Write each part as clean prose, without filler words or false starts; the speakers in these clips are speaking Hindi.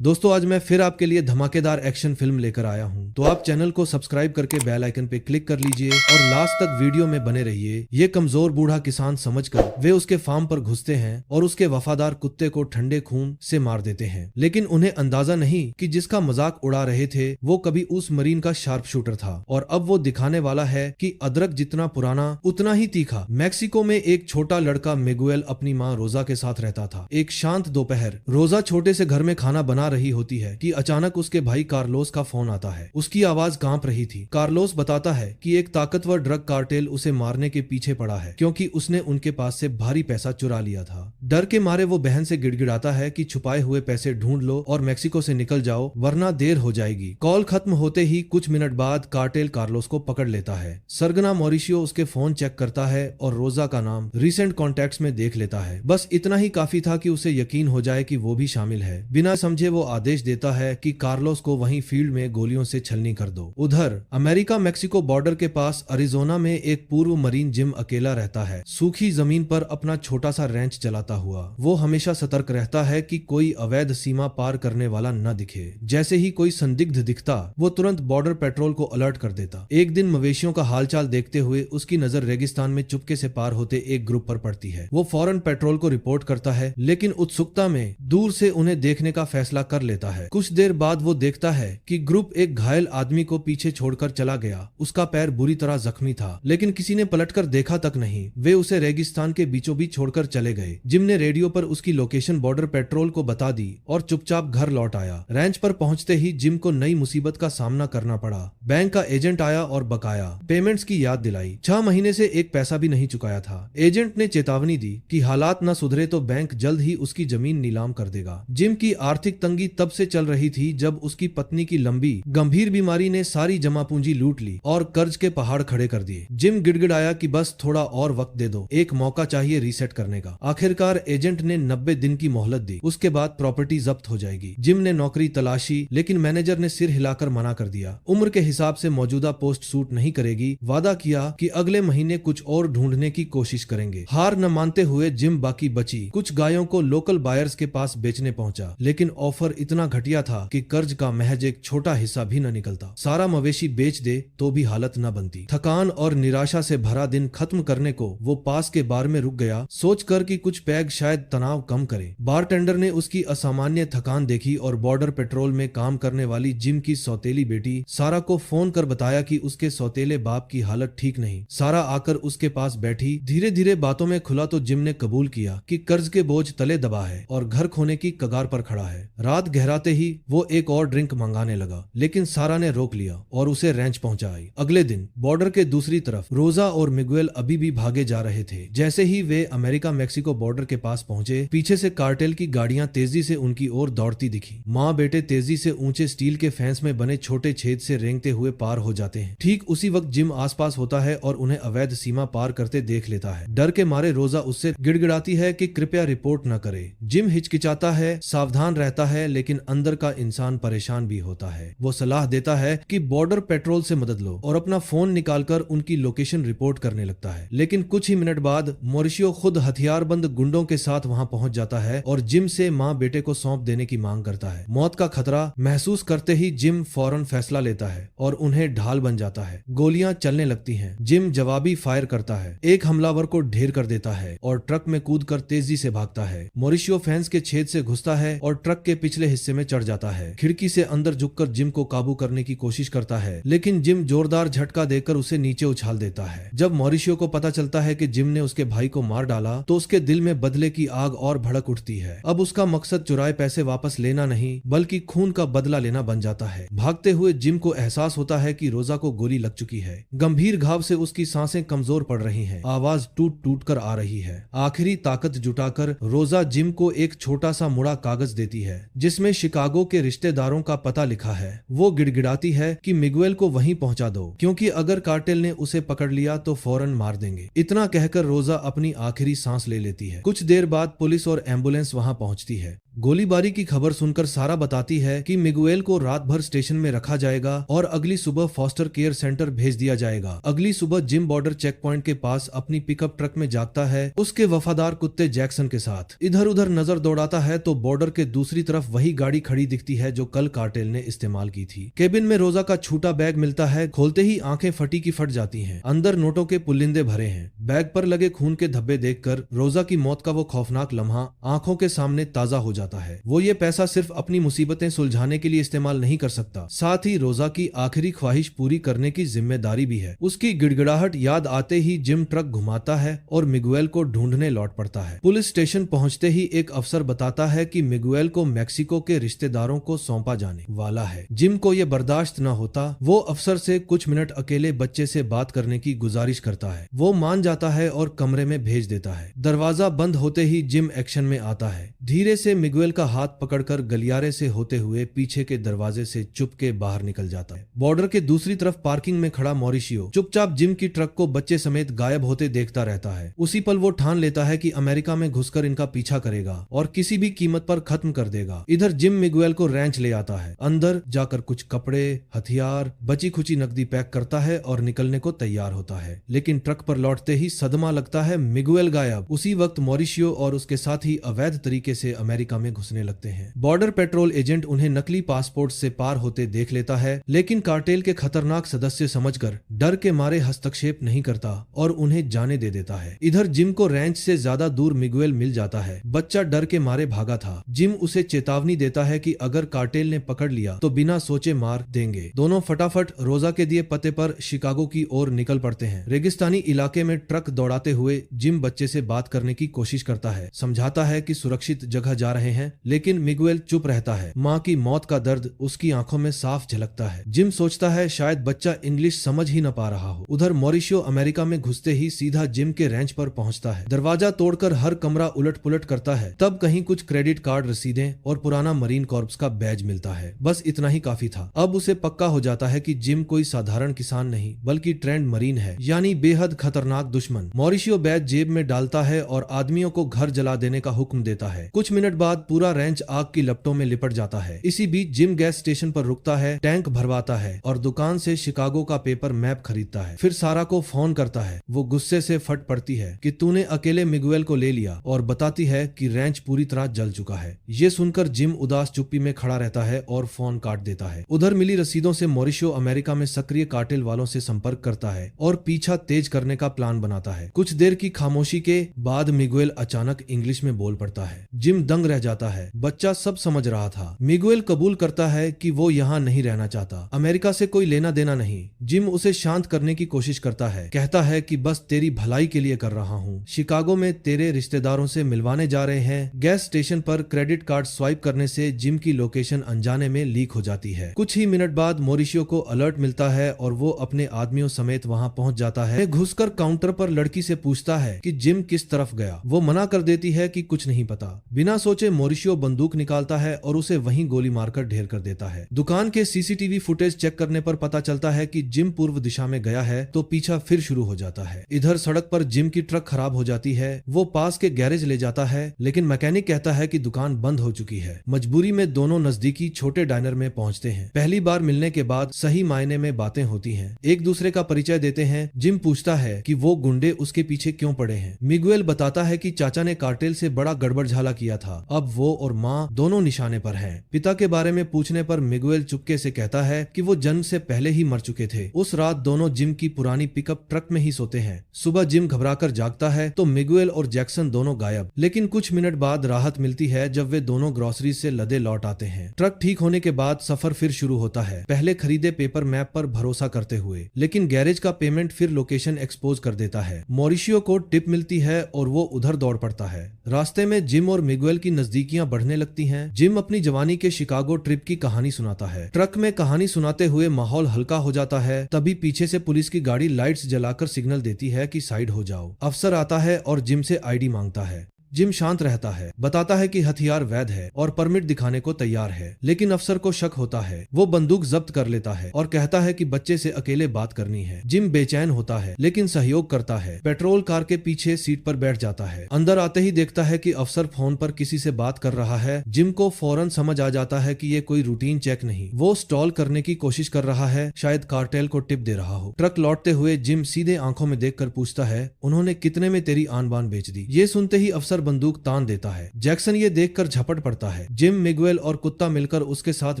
दोस्तों आज मैं फिर आपके लिए धमाकेदार एक्शन फिल्म लेकर आया हूं, तो आप चैनल को सब्सक्राइब करके बेल आइकन पे क्लिक कर लीजिए और लास्ट तक वीडियो में बने रहिए। ये कमजोर बूढ़ा किसान समझकर वे उसके फार्म पर घुसते हैं और उसके वफादार कुत्ते को ठंडे खून से मार देते हैं, लेकिन उन्हें अंदाजा नहीं कि जिसका मजाक उड़ा रहे थे वो कभी उस मरीन का शार्प शूटर था और अब वो दिखाने वाला है कि अदरक जितना पुराना उतना ही तीखा। मैक्सिको में एक छोटा लड़का मिगुएल अपनी माँ रोजा के साथ रहता था। एक शांत दोपहर रोजा छोटे से घर में खाना बना रही होती है कि अचानक उसके भाई कार्लोस का फोन आता है। उसकी आवाज कांप रही थी। कार्लोस बताता है कि एक ताकतवर ड्रग कार्टेल उसे मारने के पीछे पड़ा है क्योंकि उसने उनके पास से भारी पैसा चुरा लिया था। डर के मारे वो बहन से गिड़गिड़ाता है कि छुपाए हुए पैसे ढूंढ लो और मैक्सिको से निकल जाओ वरना देर हो जाएगी। कॉल खत्म होते ही कुछ मिनट बाद कार्टेल कार्लोस को पकड़ लेता है। सरगना मॉरिशियो उसके फोन चेक करता है और रोजा का नाम रिसेंट कॉन्टैक्ट्स में देख लेता है। बस इतना ही काफी था कि उसे यकीन हो जाए कि वो भी शामिल है। बिना समझे वो आदेश देता है कि कार्लोस को वहीं फील्ड में गोलियों से छलनी कर दो। उधर अमेरिका मैक्सिको बॉर्डर के पास अरिजोना में एक पूर्व मरीन जिम अकेला रहता है। सूखी जमीन पर अपना छोटा सा रैंच चलाता हुआ वो हमेशा सतर्क रहता है कि कोई अवैध सीमा पार करने वाला न दिखे। जैसे ही कोई संदिग्ध दिखता वो तुरंत बॉर्डर पेट्रोल को अलर्ट कर देता। एक दिन मवेशियों का हालचाल देखते हुए उसकी नजर रेगिस्तान में चुपके से पार होते एक ग्रुप पर पड़ती है। वो फौरन पेट्रोल को रिपोर्ट करता है, लेकिन उत्सुकता में दूर से उन्हें देखने का फैसला कर लेता है। कुछ देर बाद वो देखता है कि ग्रुप एक घायल आदमी को पीछे छोड़कर चला गया। उसका पैर बुरी तरह जख्मी था, लेकिन किसी ने पलटकर देखा तक नहीं। वे उसे रेगिस्तान के बीचों बीच छोड़कर चले गए। जिम ने रेडियो पर उसकी लोकेशन बॉर्डर पेट्रोल को बता दी और चुपचाप घर लौट आया। रैंच पर पहुंचते ही जिम को नई मुसीबत का सामना करना पड़ा। बैंक का एजेंट आया और बकाया पेमेंट्स की याद दिलाई। 6 महीने से एक पैसा भी नहीं चुकाया था। एजेंट ने चेतावनी दी कि हालात न सुधरे तो बैंक जल्द ही उसकी जमीन नीलाम कर देगा। जिम की आर्थिक तंगी तब से चल रही थी जब उसकी पत्नी की लंबी गंभीर बीमारी ने सारी जमा पूंजी लूट ली और कर्ज के पहाड़ खड़े कर दिए। जिम गिड़गिड़ाया कि बस थोड़ा और वक्त दे दो, एक मौका चाहिए रीसेट करने का। आखिरकार एजेंट ने 90 दिन की मोहलत दी, उसके बाद प्रॉपर्टी जब्त हो जाएगी। जिम ने नौकरी तलाशी, लेकिन मैनेजर ने सिर हिलाकर मना कर दिया। उम्र के हिसाब से मौजूदा पोस्ट सूट नहीं करेगी। वादा किया कि अगले महीने कुछ और ढूंढने की कोशिश करेंगे। हार न मानते हुए जिम बाकी बची कुछ गायों को लोकल बायर्स के पास बेचने पहुंचा, लेकिन ऑफर इतना घटिया था कि कर्ज का महज एक छोटा हिस्सा भी न निकलता। सारा मवेशी बेच दे तो भी हालत न बनती। थकान और निराशा से भरा दिन खत्म करने को वो पास के बार में रुक गया, सोचकर कि कुछ पैग शायद तनाव कम करे। बारटेंडर ने उसकी असामान्य थकान देखी और बॉर्डर पेट्रोल में काम करने वाली जिम की सौतेली बेटी सारा को फोन कर बताया कि उसके सौतेले बाप की हालत ठीक नहीं। सारा आकर उसके पास बैठी। धीरे धीरे बातों में खुला तो जिम ने कबूल किया कि कर्ज के बोझ तले दबा है और घर खोने की कगार पर खड़ा है। रात गहराते ही वो एक और ड्रिंक मंगाने लगा, लेकिन सारा ने रोक लिया और उसे रैंच पहुंचाई। अगले दिन बॉर्डर के दूसरी तरफ रोजा और मिगुएल अभी भी भागे जा रहे थे। जैसे ही वे अमेरिका मैक्सिको बॉर्डर के पास पहुंचे, पीछे से कार्टेल की गाड़ियां तेजी से उनकी ओर दौड़ती दिखी। माँ बेटे तेजी से ऊंचे स्टील के फेंस में बने छोटे छेद से रेंगते हुए पार हो जाते हैं। ठीक उसी वक्त जिम आसपास होता है और उन्हें अवैध सीमा पार करते देख लेता है। डर के मारे रोजा उससे गिड़गिड़ाती है कि कृपया रिपोर्ट न करे। जिम हिचकिचाता है, सावधान रहता है, लेकिन अंदर का इंसान परेशान भी होता है। वो सलाह देता है कि बॉर्डर पेट्रोल से मदद लो और अपना फोन निकालकर उनकी लोकेशन रिपोर्ट करने लगता है। लेकिन कुछ ही मिनट बाद मॉरिशियो खुद हथियारबंद गुंडों के साथ वहां पहुंच जाता है और जिम से मां बेटे को सौंप देने की मांग करता है। मौत का खतरा महसूस करते ही जिम फौरन फैसला लेता है और उन्हें ढाल बन जाता है। गोलियां चलने लगती हैं। जिम जवाबी फायर करता है, एक हमलावर को ढेर कर देता है और ट्रक में कूदकर तेजी से भागता है। मॉरिशियो फेंस के छेद से घुसता है और ट्रक के पिछले हिस्से में चढ़ जाता है। खिड़की से अंदर झुककर जिम को काबू करने की कोशिश करता है, लेकिन जिम जोरदार झटका देकर उसे नीचे उछाल देता है। जब मॉरिशियो को पता चलता है कि जिम ने उसके भाई को मार डाला तो उसके दिल में बदले की आग और भड़क उठती है। अब उसका मकसद चुराए पैसे वापस लेना नहीं बल्कि खून का बदला लेना बन जाता है। भागते हुए जिम को एहसास होता है कि रोजा को गोली लग चुकी है। गंभीर घाव से उसकी सांसें कमजोर पड़ रही हैं, आवाज टूट टूट कर आ रही है। आखिरी ताकत जुटाकर रोजा जिम को एक छोटा सा मुड़ा कागज देती है जिसमें शिकागो के रिश्तेदारों का पता लिखा है। वो गिड़गिड़ाती है कि मिगुएल को वहीं पहुंचा दो, क्योंकि अगर कार्टेल ने उसे पकड़ लिया तो फौरन मार देंगे। इतना कहकर रोजा अपनी आखिरी सांस ले लेती है। कुछ देर बाद पुलिस और एम्बुलेंस वहां पहुंचती है। गोलीबारी की खबर सुनकर सारा बताती है कि मिगुएल को रात भर स्टेशन में रखा जाएगा और अगली सुबह फॉस्टर केयर सेंटर भेज दिया जाएगा। अगली सुबह जिम बॉर्डर चेक पॉइंट के पास अपनी पिकअप ट्रक में जागता है उसके वफादार कुत्ते जैक्सन के साथ। इधर उधर नजर दौड़ाता है तो बॉर्डर के दूसरी तरफ वही गाड़ी खड़ी दिखती है जो कल कार्टेल ने इस्तेमाल की थी। केबिन में रोजा का छूटा बैग मिलता है। खोलते ही आंखें फटी की फट जाती हैं। अंदर नोटों के पुल्लिंदे भरे हैं। बैग पर लगे खून के धब्बे देखकर रोजा की मौत का वो खौफनाक लम्हा आंखों के सामने ताजा हो जाता है। वो ये पैसा सिर्फ अपनी मुसीबतें सुलझाने के लिए इस्तेमाल नहीं कर सकता, साथ ही रोजा की आखिरी ख्वाहिश पूरी करने की जिम्मेदारी भी है। उसकी गिड़गिड़ाहट याद आते ही जिम ट्रक घुमाता है और मिगुएल को ढूंढने लौट पड़ता है। पुलिस स्टेशन पहुंचते ही एक अफसर बताता है कि मिगुएल को मेक्सिको के रिश्तेदारों को सौंपा जाने वाला है। जिम को यह बर्दाश्त न होता। वो अफसर से कुछ मिनट अकेले बच्चे से बात करने की गुजारिश करता है। वो मान जाता है और कमरे में भेज देता है। दरवाजा बंद होते ही जिम एक्शन में आता है। धीरे से मिगुएल का हाथ पकड़कर गलियारे से होते हुए पीछे के दरवाजे से चुपके बाहर निकल जाता है। बॉर्डर के दूसरी तरफ पार्किंग में खड़ा मॉरिशियो चुपचाप जिम की ट्रक को बच्चे समेत गायब होते देखता रहता है। उसी पल वो ठान लेता है कि अमेरिका में घुसकर इनका पीछा करेगा और किसी भी कीमत पर खत्म कर देगा। इधर जिम मिगुएल को रैंच ले आता है। अंदर जाकर कुछ कपड़े, हथियार, बची खुची नकदी पैक करता है और निकलने को तैयार होता है। लेकिन ट्रक पर लौटते ही सदमा लगता है, मिगुएल गायब। उसी वक्त मॉरिशियो और उसके साथी अवैध तरीके से अमेरिका में घुसने लगते हैं। बॉर्डर पेट्रोल एजेंट उन्हें नकली पासपोर्ट से पार होते देख लेता है, लेकिन कार्टेल के खतरनाक सदस्य समझकर डर के मारे हस्तक्षेप नहीं करता और उन्हें जाने दे देता है। इधर जिम को रैंच से ज्यादा दूर मिगुएल मिल जाता है। बच्चा डर के मारे भागा था। जिम उसे चेतावनी देता है कि अगर कार्टेल ने पकड़ लिया तो बिना सोचे मार देंगे। दोनों फटाफट रोजा के दिए पते पर शिकागो की ओर निकल पड़ते हैं। रेगिस्तानी इलाके में ट्रक दौड़ाते हुए जिम बच्चे से बात करने की कोशिश करता है, समझाता है कि सुरक्षित जगह जा रहे हैं, लेकिन मिगुएल चुप रहता है। माँ की मौत का दर्द उसकी आंखों में साफ झलकता है। जिम सोचता है शायद बच्चा इंग्लिश समझ ही न पा रहा हो। उधर मॉरिशियो अमेरिका में घुसते ही सीधा जिम के रेंच पर पहुंचता है। दरवाजा तोड़कर हर कमरा उलट पुलट करता है। तब कहीं कुछ क्रेडिट कार्ड, रसीदें और पुराना मरीन कॉर्प्स का बैज मिलता है। बस इतना ही काफी था। अब उसे पक्का हो जाता है कि जिम कोई साधारण किसान नहीं बल्कि ट्रेंड मरीन है, यानी बेहद खतरनाक दुश्मन। मॉरिशियो बैज जेब में डालता है और आदमियों को घर जला देने का हुक्म देता है। कुछ मिनट बाद पूरा रेंच आग की लपटों में लिपट जाता है। इसी बीच जिम गैस स्टेशन पर रुकता है, टैंक भरवाता है और दुकान से शिकागो का पेपर मैप खरीदता है। फिर सारा को फोन करता है। वो गुस्से से फट पड़ती है कि तूने अकेले मिगुएल को ले लिया और बताती है कि रेंच पूरी तरह जल चुका है। ये सुनकर जिम उदास चुप्पी में खड़ा रहता है और फोन काट देता है। उधर मिली रसीदों से मॉरिशियो अमेरिका में सक्रिय कार्टेल वालों से संपर्क करता है और पीछा तेज करने का प्लान बनाता है। कुछ देर की खामोशी के बाद मिगुएल अचानक इंग्लिश में बोल पड़ता है। जिम दंग रह जाता है। बच्चा सब समझ रहा था। मिगुएल कबूल करता है कि वो यहाँ नहीं रहना चाहता, अमेरिका से कोई लेना देना नहीं। जिम उसे शांत करने की कोशिश करता है, कहता है कि बस तेरी भलाई के लिए कर रहा हूँ। शिकागो में तेरे रिश्तेदारों से मिलवाने जा रहे हैं। गैस स्टेशन पर क्रेडिट कार्ड स्वाइप करने से जिम की लोकेशन अनजाने में लीक हो जाती है। कुछ ही मिनट बाद मॉरिशियो को अलर्ट मिलता है और वो अपने आदमियों समेत वहाँ पहुँच जाता है। घुसकर काउंटर पर लड़की से पूछता है कि जिम किस तरफ गया। वो मना कर देती है कि कुछ नहीं पता। बिना सोचे मॉरिशियो बंदूक निकालता है और उसे वहीं गोली मारकर ढेर कर देता है। दुकान के सीसीटीवी फुटेज चेक करने पर पता चलता है कि जिम पूर्व दिशा में गया है, तो पीछा फिर शुरू हो जाता है। इधर सड़क पर जिम की ट्रक खराब हो जाती है। वो पास के गैरेज ले जाता है, लेकिन मैकेनिक कहता है कि दुकान बंद हो चुकी है। मजबूरी में दोनों नजदीकी छोटे डायनर में पहुंचते हैं। पहली बार मिलने के बाद सही मायने में बातें होती हैं। एक दूसरे का परिचय देते हैं। जिम पूछता है कि वो गुंडे उसके पीछे क्यों पड़े हैं। मिगुएल बताता है कि चाचा ने कार्टेल से बड़ा गड़बड़झाला किया था। अब वो और माँ दोनों निशाने पर हैं। पिता के बारे में पूछने पर मिगुएल चुपके से कहता है कि वो जन्म से पहले ही मर चुके थे। उस रात दोनों जिम की पुरानी पिकअप ट्रक में ही सोते हैं। सुबह जिम घबराकर जागता है तो मिगुएल और जैक्सन दोनों गायब। लेकिन कुछ मिनट बाद राहत मिलती है जब वे दोनों ग्रोसरी से लदे लौट आते हैं। ट्रक ठीक होने के बाद सफर फिर शुरू होता है, पहले खरीदे पेपर मैप पर भरोसा करते हुए। लेकिन गैरेज का पेमेंट फिर लोकेशन एक्सपोज कर देता है। मॉरिशियो को टिप मिलती है और वो उधर दौड़ पड़ता है। रास्ते में जिम और मिगुएल की नजदीकियां बढ़ने लगती हैं। जिम अपनी जवानी के शिकागो ट्रिप की कहानी सुनाता है। ट्रक में कहानी सुनाते हुए माहौल हल्का हो जाता है। तभी पीछे से पुलिस की गाड़ी लाइट्स जलाकर सिग्नल देती है कि साइड हो जाओ। अफसर आता है और जिम से आईडी मांगता है। जिम शांत रहता है, बताता है कि हथियार वैध है और परमिट दिखाने को तैयार है। लेकिन अफसर को शक होता है। वो बंदूक जब्त कर लेता है और कहता है कि बच्चे से अकेले बात करनी है। जिम बेचैन होता है लेकिन सहयोग करता है। पेट्रोल कार के पीछे सीट पर बैठ जाता है। अंदर आते ही देखता है कि अफसर फोन पर किसी से बात कर रहा है। जिम को फौरन समझ आ जाता है कि ये कोई रूटीन चेक नहीं, वो स्टॉल करने की कोशिश कर रहा है, शायद कार्टेल को टिप दे रहा हो। ट्रक लौटते हुए जिम सीधे आंखों में देखकर पूछता है, उन्होंने कितने में तेरी आन बान बेच दी। ये सुनते ही अफसर अंदर बंदूक तान देता है। जैक्सन ये देखकर झपट पड़ता है। जिम, मिगुएल और कुत्ता मिलकर उसके साथ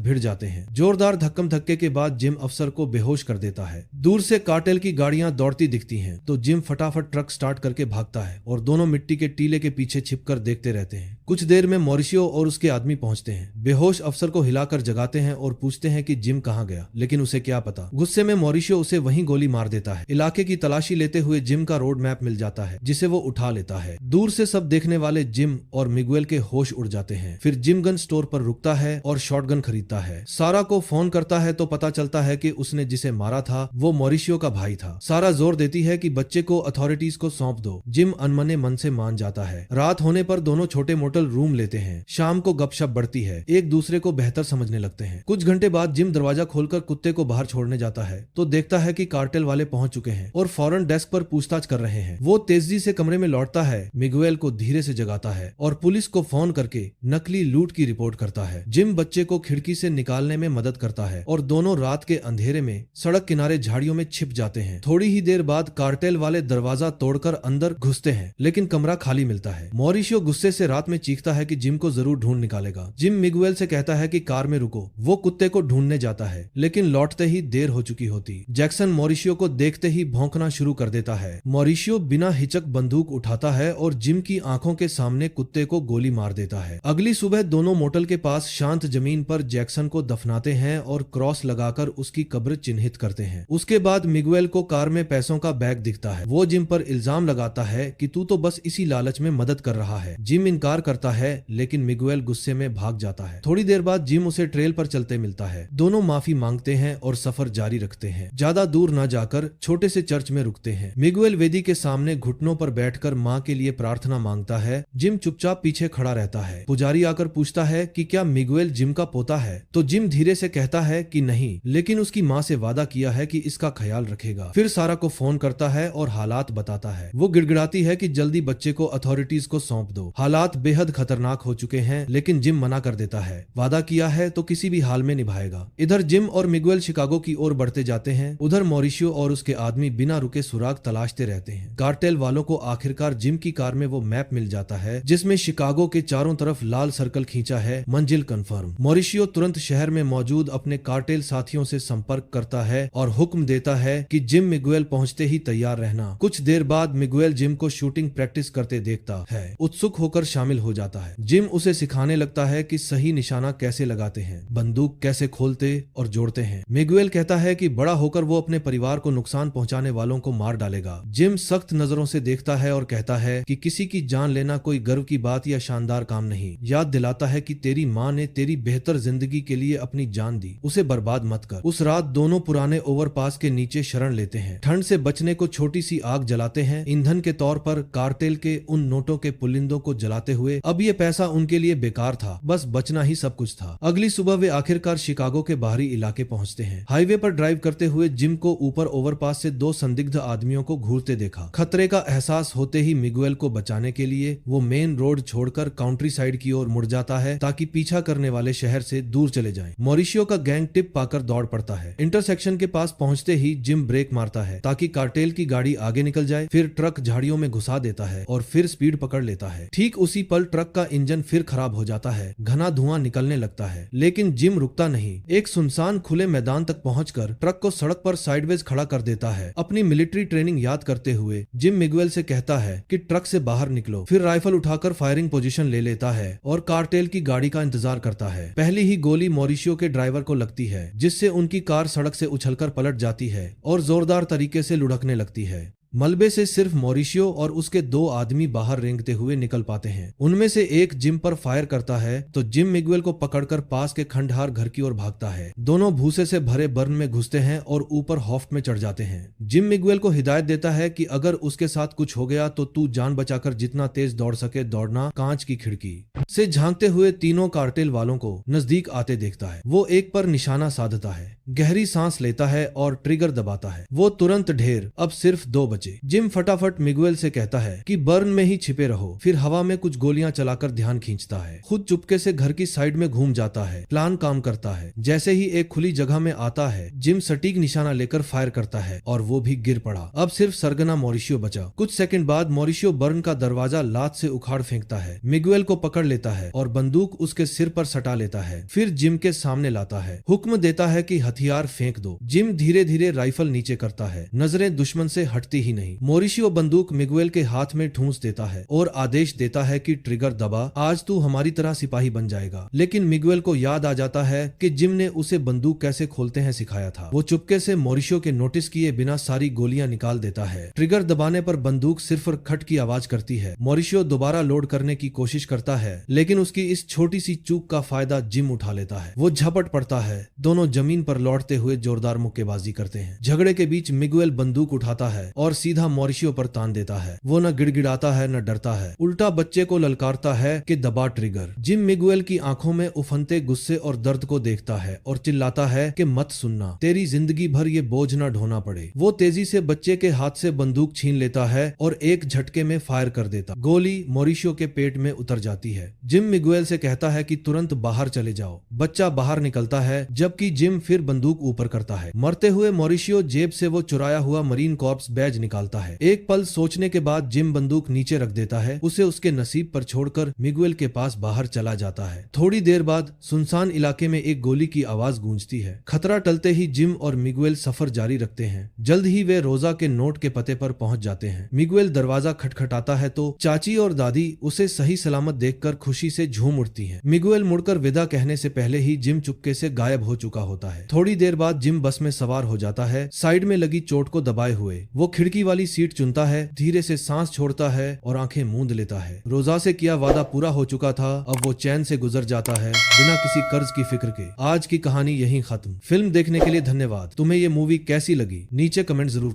भिड़ जाते हैं। जोरदार धक्कम धक्के के बाद जिम अफसर को बेहोश कर देता है। दूर से कार्टेल की गाड़ियां दौड़ती दिखती हैं, तो जिम फटाफट ट्रक स्टार्ट करके भागता है और दोनों मिट्टी के टीले के पीछे छिपकर देखते रहते हैं। कुछ देर में मॉरिशियो और उसके आदमी पहुंचते हैं। बेहोश अफसर को हिलाकर जगाते हैं और पूछते हैं कि जिम कहां गया, लेकिन उसे क्या पता। गुस्से में मॉरिशियो उसे वहीं गोली मार देता है। इलाके की तलाशी लेते हुए जिम का रोड मैप मिल जाता है, जिसे वो उठा लेता है। दूर से सब देखने वाले जिम और मिगुएल के होश उड़ जाते हैं। फिर जिम गन स्टोर पर रुकता है और शॉटगन खरीदता है। सारा को फोन करता है तो पता चलता है कि उसने जिसे मारा था वो मॉरिशियो का भाई था। सारा जोर देती है कि बच्चे को अथॉरिटीज को सौंप दो। जिम अनमने मन से मान जाता है। रात होने पर दोनों छोटे मोटल रूम लेते हैं। शाम को गपशप बढ़ती है, एक दूसरे को बेहतर समझने लगते हैं। कुछ घंटे बाद जिम दरवाजा खोलकर कुत्ते को बाहर छोड़ने जाता है तो देखता है कि कार्टेल वाले पहुंच चुके हैं और फौरन डेस्क पर पूछताछ कर रहे हैं। वो तेजी से कमरे में लौटता है, मिगुएल को धीरे से जगाता है और पुलिस को फोन करके नकली लूट की रिपोर्ट करता है। जिम बच्चे को खिड़की से निकालने में मदद करता है और दोनों रात के अंधेरे में सड़क किनारे झाड़ियों में छिप जाते हैं। थोड़ी ही देर बाद कार्टेल वाले दरवाजा तोड़कर अंदर घुसते हैं, लेकिन कमरा खाली मिलता है। मॉरिशियो गुस्से से रात में चीखता है कि जिम को जरूर ढूंढ निकालेगा। जिम मिगुएल से कहता है कि कार में रुको। वो कुत्ते को ढूंढने जाता है, लेकिन लौटते ही देर हो चुकी होती। जैक्सन मॉरिशियो को देखते ही भौंकना शुरू कर देता है। मॉरिशियो बिना हिचक बंदूक उठाता है और जिम की आंखों के सामने कुत्ते को गोली मार देता है। अगली सुबह दोनों मोटल के पास शांत जमीन पर जैक्सन को दफनाते हैं और क्रॉस लगाकर उसकी कब्र चिन्हित करते हैं। उसके बाद मिगुएल को कार में पैसों का बैग दिखता है। वो जिम पर इल्जाम लगाता है कि तू तो बस इसी लालच में मदद कर रहा है। जिम इनकार करता है, लेकिन मिगुएल गुस्से में भाग जाता है। थोड़ी देर बाद जिम उसे ट्रेल पर चलते मिलता है। दोनों माफी मांगते हैं और सफर जारी रखते हैं। ज्यादा दूर न जाकर छोटे से चर्च में रुकते हैं। मिगुएल वेदी के सामने घुटनों पर बैठकर माँ के लिए प्रार्थना मांगता है। जिम चुपचाप पीछे खड़ा रहता है। पुजारी आकर पूछता है कि क्या मिगुएल जिम का पोता है, तो जिम धीरे से कहता है कि नहीं, लेकिन उसकी माँ से वादा किया है कि इसका ख्याल रखेगा। फिर सारा को फोन करता है और हालात बताता है। वो गिड़गिड़ाती है कि जल्दी बच्चे को अथॉरिटीज को सौंप दो, हालात बेहद खतरनाक हो चुके हैं, लेकिन जिम मना कर देता है। वादा किया है तो किसी भी हाल में निभाएगा। इधर जिम और मिगुएल शिकागो की ओर बढ़ते जाते हैं। उधर मॉरिशियो और उसके आदमी बिना रुके सुराग तलाशते रहते हैं। कार्टेल वालों को आखिरकार जिम की कार में वो मैप मिल जाता है जिसमें शिकागो के चारों तरफ लाल सर्कल खींचा है, मंजिल कंफर्म। मॉरिशियो तुरंत शहर में मौजूद अपने कार्टेल साथियों से संपर्क करता है और हुक्म देता है कि जिम मिगुएल पहुंचते ही तैयार रहना। कुछ देर बाद मिगुएल जिम को शूटिंग प्रैक्टिस करते देखता है। उत्सुक होकर शामिल हो जाता है। जिम उसे सिखाने लगता है कि सही निशाना कैसे लगाते हैं, बंदूक कैसे खोलते और जोड़ते हैं। मिगुएल कहता है कि बड़ा होकर वो अपने परिवार को नुकसान पहुंचाने वालों को मार डालेगा। जिम सख्त नजरों से देखता है और कहता है कि किसी की जान लेना कोई गर्व की बात या शानदार काम नहीं। याद दिलाता है कि तेरी माँ ने तेरी बेहतर जिंदगी के लिए अपनी जान दी, उसे बर्बाद मत कर। उस रात दोनों पुराने ओवरपास के नीचे शरण लेते हैं। ठंड से बचने को छोटी सी आग जलाते हैं, ईंधन के तौर पर कार्टेल के उन नोटों के पुलिंदों को जलाते हुए। अब ये पैसा उनके लिए बेकार था, बस बचना ही सब कुछ था। अगली सुबह वे आखिरकार शिकागो के बाहरी इलाके पहुंचते हैं। हाईवे पर ड्राइव करते हुए जिम को ऊपर ओवरपास से दो संदिग्ध आदमियों को घूरते देखा। खतरे का एहसास होते ही मिगुएल को बचाने के लिए वो मेन रोड छोड़कर काउंट्री साइड की ओर मुड़ जाता है ताकि पीछा करने वाले शहर से दूर चले जाएं। मॉरिशियो का गैंग टिप पाकर दौड़ पड़ता है। इंटरसेक्शन के पास पहुंचते ही जिम ब्रेक मारता है ताकि कार्टेल की गाड़ी आगे निकल जाए। फिर ट्रक झाड़ियों में घुसा देता है और फिर स्पीड पकड़ लेता है। ठीक उसी पल ट्रक का इंजन फिर खराब हो जाता है, घना धुआं निकलने लगता है, लेकिन जिम रुकता नहीं। एक सुनसान खुले मैदान तक पहुंचकर ट्रक को सड़क पर साइडवेज खड़ा कर देता है। अपनी मिलिट्री ट्रेनिंग याद करते हुए जिम मिगुएल से कहता है कि ट्रक से बाहर निकलो। फिर राइफल उठाकर फायरिंग पोजीशन ले लेता है और कार्टेल की गाड़ी का इंतजार करता है। पहली ही गोली मॉरिशियो के ड्राइवर को लगती है, जिससे उनकी कार सड़क से उछलकर पलट जाती है और जोरदार तरीके से लुढ़कने लगती है। मलबे से सिर्फ मॉरिशियो और उसके दो आदमी बाहर रेंगते हुए निकल पाते हैं। उनमें से एक जिम पर फायर करता है तो जिम मिगुएल को पकड़कर पास के खंडहार घर की ओर भागता है। दोनों भूसे से भरे बर्न में घुसते हैं और ऊपर हॉफ्ट में चढ़ जाते हैं। जिम मिगुएल को हिदायत देता है कि अगर उसके साथ कुछ हो गया तो तू जान बचाकर जितना तेज दौड़ सके दौड़ना। कांच की खिड़की से झांकते हुए तीनों कार्टेल वालों को नजदीक आते देखता है। वो एक पर निशाना साधता है, गहरी सांस लेता है और ट्रिगर दबाता है। वो तुरंत ढेर, अब सिर्फ दो बचे। बचे। जिम फटाफट मिगुएल से कहता है कि बर्न में ही छिपे रहो, फिर हवा में कुछ गोलियां चलाकर ध्यान खींचता है। खुद चुपके से घर की साइड में घूम जाता है। प्लान काम करता है। जैसे ही एक खुली जगह में आता है, जिम सटीक निशाना लेकर फायर करता है और वो भी गिर पड़ा। अब सिर्फ सरगना मॉरिशियो बचा। कुछ सेकंड बाद मॉरिशियो बर्न का दरवाजा लात से उखाड़ फेंकता है। मिगुएल को पकड़ लेता है और बंदूक उसके सिर पर सटा लेता है। फिर जिम के सामने लाता है। हुक्म देता है कि हथियार फेंक दो। जिम धीरे धीरे राइफल नीचे करता है। नजरें दुश्मन से हटती ही नहीं। मॉरिशियो बंदूक मिगुएल के हाथ में ठूंस देता है और आदेश देता है कि ट्रिगर दबा, आज तू हमारी तरह सिपाही बन जाएगा। लेकिन मिगुएल को याद आ जाता है कि जिम ने उसे बंदूक कैसे खोलते हैं सिखाया था। वो चुपके से मॉरिशियो के नोटिस किए बिना सारी गोलियां निकाल देता है। ट्रिगर दबाने पर बंदूक सिर्फ खट की आवाज करती है। मॉरिशियो दोबारा लोड करने की कोशिश करता है, लेकिन उसकी इस छोटी सी चूक का फायदा जिम उठा लेता है। वो झपट पड़ता है। दोनों जमीन पर लौटते हुए जोरदार मुक्केबाजी करते हैं। झगड़े के बीच मिगुएल बंदूक उठाता है और सीधा मॉरिशियो पर तान देता है। वो न गिड़गिड़ाता है न डरता है, उल्टा बच्चे को ललकारता है कि दबा ट्रिगर। जिम मिगुएल की आंखों में उफनते गुस्से और दर्द को देखता है और चिल्लाता है कि मत सुनना, तेरी जिंदगी भर ये बोझ न ढोना पड़े। वो तेजी से बच्चे के हाथ से बंदूक छीन लेता है और एक झटके में फायर कर देता। गोली मॉरिशियो के पेट में उतर जाती है। जिम मिगुएल से कहता है कि तुरंत बाहर चले जाओ। बच्चा बाहर निकलता है, जबकि जिम फिर बंदूक ऊपर करता है। मरते हुए मॉरिशियो जेब से वो चुराया हुआ मरीन कॉर्प्स बैज निकालता है। एक पल सोचने के बाद जिम बंदूक नीचे रख देता है। उसे उसके नसीब पर छोड़कर मिगुएल के पास बाहर चला जाता है। थोड़ी देर बाद सुनसान इलाके में एक गोली की आवाज गूंजती है। खतरा टलते ही जिम और मिगुएल सफर जारी रखते हैं। जल्द ही वे रोजा के नोट के पते पर पहुंच जाते हैं। मिगुएल दरवाजा खटखटाता है तो चाची और दादी उसे सही सलामत देखकर खुशी से झूम उठती हैं। मिगुएल मुड़कर विदा कहने से पहले ही जिम चुपके से गायब हो चुका होता है। थोड़ी देर बाद जिम बस में सवार हो जाता है, साइड में लगी चोट को दबाए हुए। वो खिड़की वाली सीट चुनता है, धीरे से सांस छोड़ता है और आंखें मूंद लेता है। रोजा से किया वादा पूरा हो चुका था, अब वो चैन से गुजर जाता है बिना किसी कर्ज की फिक्र के। आज की कहानी यहीं खत्म। फिल्म देखने के लिए धन्यवाद। तुम्हें ये मूवी कैसी लगी नीचे कमेंट जरूर